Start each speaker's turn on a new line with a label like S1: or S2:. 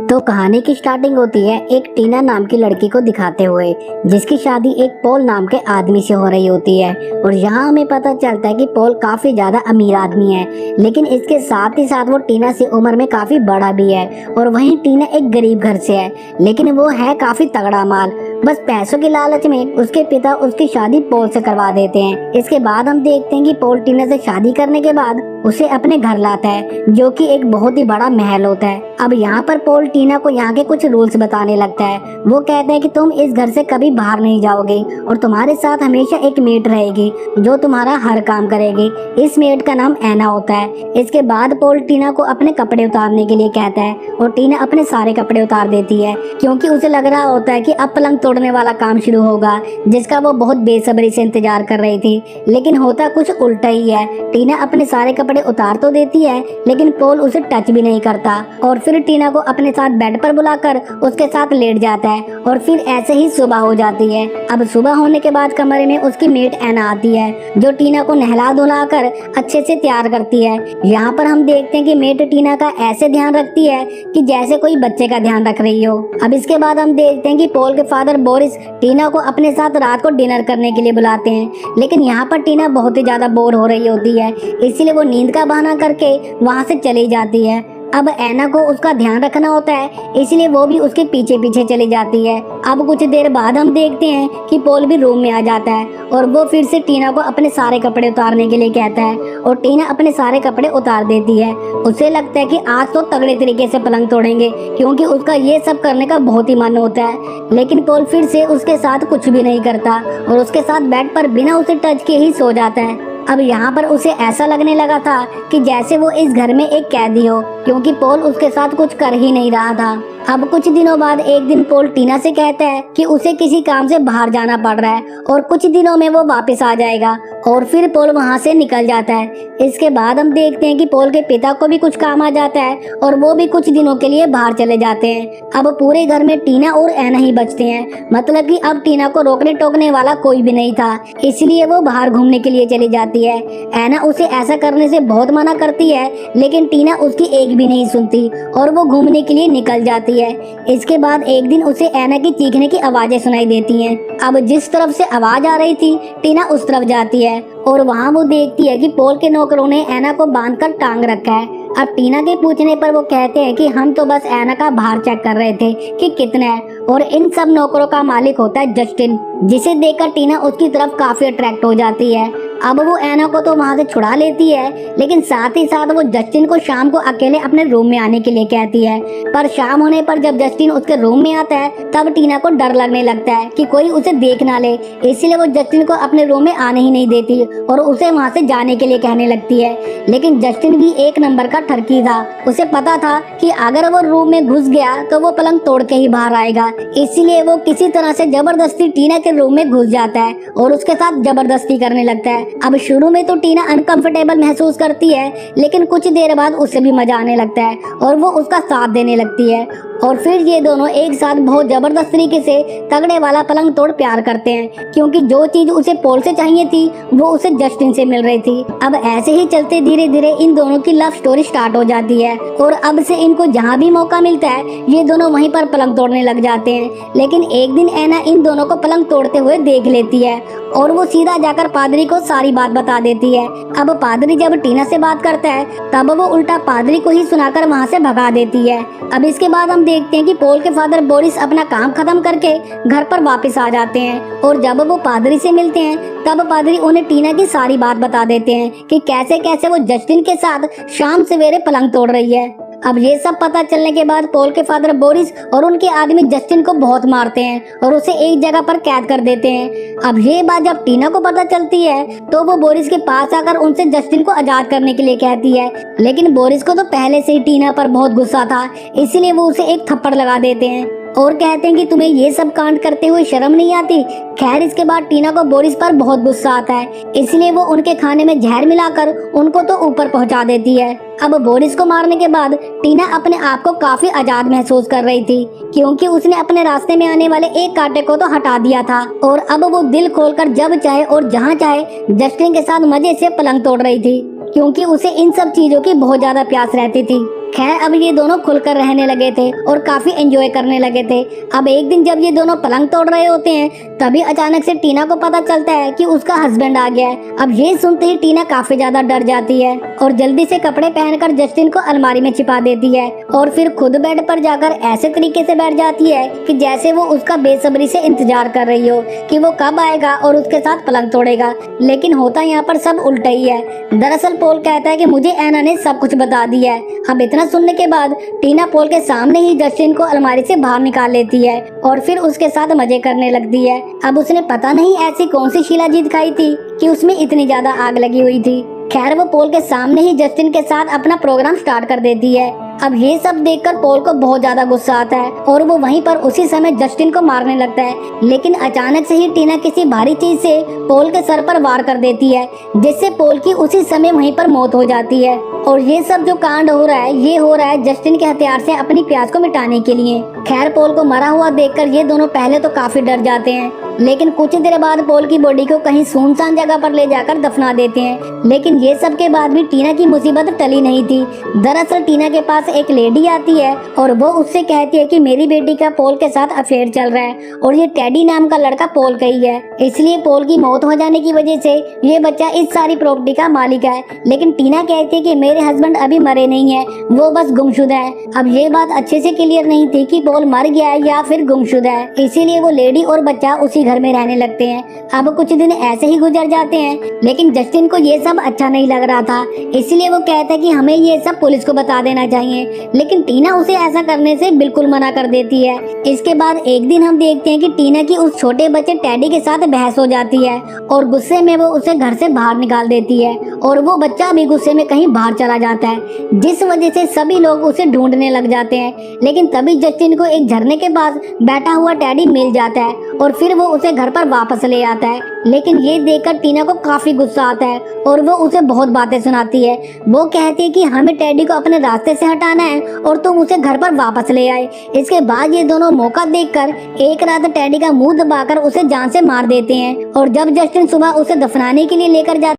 S1: तो कहानी की स्टार्टिंग होती है एक टीना नाम की लड़की को दिखाते हुए, जिसकी शादी एक पॉल नाम के आदमी से हो रही होती है। और यहाँ हमें पता चलता है कि पॉल काफी ज्यादा अमीर आदमी है, लेकिन इसके साथ ही साथ वो टीना से उम्र में काफी बड़ा भी है। और वहीं टीना एक गरीब घर से है, लेकिन वो है काफी तगड़ा माल। बस पैसों के लालच में उसके पिता उसकी शादी पॉल से करवा देते हैं। इसके बाद हम देखते हैं कि पॉल टीना से शादी करने के बाद उसे अपने घर लाता है, जो कि एक बहुत ही बड़ा महल होता है। अब यहाँ पर पॉल टीना को यहाँ के कुछ रूल्स बताने लगता है। वो कहता है कि तुम इस घर से कभी बाहर नहीं जाओगे और तुम्हारे साथ हमेशा एक मेट रहेगी जो तुम्हारा हर काम करेगी। इस मेट का नाम ऐना होता है। इसके बाद पॉल टीना को अपने कपड़े उतारने के लिए कहता है और टीना अपने सारे कपड़े उतार देती है, क्योंकि उसे लग रहा होता है कि अब पलंग तोड़ने वाला काम शुरू होगा, जिसका वो बहुत बेसब्री से इंतजार कर रही थी। लेकिन होता कुछ उल्टा ही है। टीना अपने सारे कपड़े उतार तो देती है, लेकिन पॉल उसे टच भी नहीं करता और फिर टीना को अपने साथ बेड पर बुलाकर उसके साथ लेट जाता है। और फिर ऐसे ही सुबह हो जाती है। अब सुबह होने के बाद कमरे में उसकी मेट ऐना आती है, जो टीना को नहला धुला कर अच्छे से तैयार करती है। यहाँ पर हम देखते हैं कि मेट टीना का ऐसे ध्यान रखती है कि जैसे कोई बच्चे का ध्यान रख रही हो। अब इसके बाद हम देखते हैं कि पॉल के फादर बोरिस टीना को अपने साथ रात को डिनर करने के लिए बुलाते हैं, लेकिन यहाँ पर टीना बहुत ही ज्यादा बोर हो रही होती है, इसीलिए वो नींद का बहाना करके वहाँ से चली जाती है। अब ऐना को उसका ध्यान रखना होता है, इसलिए वो भी उसके पीछे पीछे चली जाती है। अब कुछ देर बाद हम देखते हैं कि पॉल भी रूम में आ जाता है और वो फिर से टीना को अपने सारे कपड़े उतारने के लिए कहता है और टीना अपने सारे कपड़े उतार देती है। उसे लगता है कि आज तो तगड़े तरीके से पलंग तोड़ेंगे, क्योंकि उसका ये सब करने का बहुत ही मन होता है। लेकिन पॉल फिर से उसके साथ कुछ भी नहीं करता और उसके साथ बेड पर बिना उसे टच के ही सो जाता है। अब यहाँ पर उसे ऐसा लगने लगा था कि जैसे वो इस घर में एक कैदी हो, क्योंकि पॉल उसके साथ कुछ कर ही नहीं रहा था। अब कुछ दिनों बाद एक दिन पॉल टीना से कहता है कि उसे किसी काम से बाहर जाना पड़ रहा है और कुछ दिनों में वो वापस आ जाएगा, और फिर पॉल वहाँ से निकल जाता है। इसके बाद हम देखते हैं कि पॉल के पिता को भी कुछ काम आ जाता है और वो भी कुछ दिनों के लिए बाहर चले जाते हैं। अब पूरे घर में टीना और ऐना ही बचते हैं, मतलब कि अब टीना को रोकने टोकने वाला कोई भी नहीं था, इसलिए वो बाहर घूमने के लिए चली जाती है। ऐना उसे ऐसा करने से बहुत मना करती है, लेकिन टीना उसकी एक भी नहीं सुनती और वो घूमने के लिए निकल जाती है। इसके बाद एक दिन उसे ऐना की चीखने की आवाजें सुनाई देती हैं। अब जिस तरफ से आवाज आ रही थी टीना उस तरफ जाती है और वहाँ वो देखती है कि पॉल के नौकरों ने ऐना को बांधकर टांग रखा है। अब टीना के पूछने पर वो कहते हैं कि हम तो बस ऐना का भार चेक कर रहे थे कि कितना है, और इन सब नौकरों का मालिक होता है जस्टिन, जिसे देखकर टीना उसकी तरफ काफी अट्रैक्ट हो जाती है। अब वो ऐना को तो वहाँ से छुड़ा लेती है, लेकिन साथ ही साथ वो जस्टिन को शाम को अकेले अपने रूम में आने के लिए कहती है। पर शाम होने पर जब जस्टिन उसके रूम में आता है तब टीना को डर लगने लगता है कि कोई उसे देख ना ले, इसलिए वो जस्टिन को अपने रूम में आने ही नहीं देती और उसे वहाँ से जाने के लिए कहने लगती है। लेकिन जस्टिन भी एक नंबर का ठरकी था। उसे पता था कि अगर वो रूम में घुस गया तो वो पलंग तोड़ के ही बाहर आएगा, इसीलिए वो किसी तरह से जबरदस्ती टीना के रूम में घुस जाता है और उसके साथ जबरदस्ती करने लगता है। अब शुरू में तो टीना अनकंफर्टेबल महसूस करती है, लेकिन कुछ देर बाद उसे भी मजा आने लगता है और वो उसका साथ देने लगती है। और फिर ये दोनों एक साथ बहुत जबरदस्त तरीके से तगड़े वाला पलंग तोड़ प्यार करते हैं, क्योंकि जो चीज उसे पॉल से चाहिए थी वो उसे जस्टिन से मिल रही थी। अब ऐसे ही चलते धीरे धीरे इन दोनों की लव स्टोरी स्टार्ट हो जाती है और अब से इनको जहाँ भी मौका मिलता है ये दोनों वहीं पर पलंग तोड़ने लग जाते हैं। लेकिन एक दिन ऐना इन दोनों को पलंग तोड़ते हुए देख लेती है और वो सीधा जाकर पादरी को सारी बात बता देती है। अब पादरी जब टीना से बात करता है तब वो उल्टा पादरी को ही सुनाकर वहाँ से भगा देती है। अब इसके बाद हम देखते हैं कि पॉल के फादर बोरिस अपना काम खत्म करके घर पर वापस आ जाते हैं और जब वो पादरी से मिलते हैं तब पादरी उन्हें टीना की सारी बात बता देते हैं कि कैसे कैसे वो जस्टिन के साथ शाम सवेरे पलंग तोड़ रही है। अब ये सब पता चलने के बाद पॉल के फादर बोरिस और उनके आदमी जस्टिन को बहुत मारते हैं और उसे एक जगह पर कैद कर देते हैं। अब ये बात जब टीना को पता चलती है तो वो बोरिस के पास आकर उनसे जस्टिन को आजाद करने के लिए कहती है, लेकिन बोरिस को तो पहले से ही टीना पर बहुत गुस्सा था, इसलिए वो उसे एक थप्पड़ लगा देते हैं और कहते हैं कि तुम्हें ये सब कांड करते हुए शर्म नहीं आती। खैर इसके बाद टीना को बोरिस पर बहुत गुस्सा आता है, इसलिए वो उनके खाने में जहर मिलाकर उनको तो ऊपर पहुंचा देती है। अब बोरिस को मारने के बाद टीना अपने आप को काफी आजाद महसूस कर रही थी, क्योंकि उसने अपने रास्ते में आने वाले एक कांटे को तो हटा दिया था और अब वो दिल खोलकर जब चाहे और जहाँ चाहे जस्टिन के साथ मजे से पलंग तोड़ रही थी, क्योंकि उसे इन सब चीजों की बहुत ज्यादा प्यास रहती थी। खैर अब ये दोनों खुलकर रहने लगे थे और काफी एंजॉय करने लगे थे। अब एक दिन जब ये दोनों पलंग तोड़ रहे होते हैं तभी अचानक से टीना को पता चलता है कि उसका हस्बैंड आ गया है। अब ये सुनते ही टीना काफी ज्यादा डर जाती है और जल्दी से कपड़े पहनकर जस्टिन को अलमारी में छिपा देती है और फिर खुद बेड पर जाकर ऐसे तरीके से बैठ जाती है कि जैसे वो उसका बेसब्री से इंतजार कर रही हो कि वो कब आएगा और उसके साथ पलंग तोड़ेगा। लेकिन होता यहाँ पर सब उल्टा ही है। दरअसल पोल कहता है कि मुझे एना ने सब कुछ बता दिया है। अब इतना सुनने के बाद टीना पोल के सामने ही जस्टिन को अलमारी से बाहर निकाल लेती है और फिर उसके साथ मजे करने लगती है। अब उसने पता नहीं ऐसी कौन सी शिलाजीत खाई थी कि उसमें इतनी ज्यादा आग लगी हुई थी। खैर वो पोल के सामने ही जस्टिन के साथ अपना प्रोग्राम स्टार्ट कर देती है। अब ये सब देखकर पोल को बहुत ज्यादा गुस्सा आता है और वो वहीं पर उसी समय जस्टिन को मारने लगता है। लेकिन अचानक से ही टीना किसी भारी चीज से पोल के सर पर वार कर देती है जिससे पोल की उसी समय वहीं पर मौत हो जाती है। और ये सब जो कांड हो रहा है ये हो रहा है जस्टिन के हथियार से अपनी प्यास को मिटाने के लिए। खैर पोल को मरा हुआ देखकर ये दोनों पहले तो काफी डर जाते हैं, लेकिन कुछ देर बाद पोल की बॉडी को कहीं सुनसान जगह पर ले जाकर दफना देते हैं। लेकिन ये सब के बाद भी टीना की मुसीबत टली नहीं थी। दरअसल टीना के पास एक लेडी आती है और वो उससे कहती है कि मेरी बेटी का पोल के साथ अफेयर चल रहा है और ये टेडी नाम का लड़का पोल का ही है, इसलिए पोल की मौत हो जाने की वजह से ये बच्चा इस सारी प्रॉपर्टी का मालिक है। लेकिन टीना कहती है कि मेरे हस्बैंड अभी मरे नहीं है, वो बस गुमशुदा है। अब ये बात अच्छे से क्लियर नहीं थी कि पोल मर गया है या फिर गुमशुदा है, इसीलिए वो लेडी और बच्चा उसी घर में रहने लगते हैं। अब कुछ दिन ऐसे ही गुजर जाते हैं, लेकिन जस्टिन को ये सब अच्छा नहीं लग रहा था, इसलिए वो कहता है कि हमें ये सब पुलिस को बता देना चाहिए। लेकिन टीना उसे ऐसा करने से बिल्कुल मना कर देती है। इसके बाद एक दिन हम देखते हैं कि टीना की उस छोटे बच्चे टेडी के साथ बहस हो जाती है और गुस्से में वो उसे घर से बाहर निकाल देती है और वो बच्चा भी गुस्से में कहीं बाहर चला जाता है, जिस वजह से सभी लोग उसे ढूंढने लग जाते हैं। लेकिन तभी जस्टिन को एक झरने के पास बैठा हुआ टेडी मिल जाता है और फिर वो उसे घर पर वापस ले आता है। लेकिन ये देखकर टीना को काफी गुस्सा आता है और वो उसे बहुत बातें सुनाती है। वो कहती है कि हमें टेडी को अपने रास्ते से हटाना है और तुम उसे घर पर वापस ले आए। इसके बाद ये दोनों मौका देखकर एक रात टेडी का मुंह दबाकर उसे जान से मार देते हैं और जब जस्टिन सुबह उसे दफनाने के लिए लेकर जाता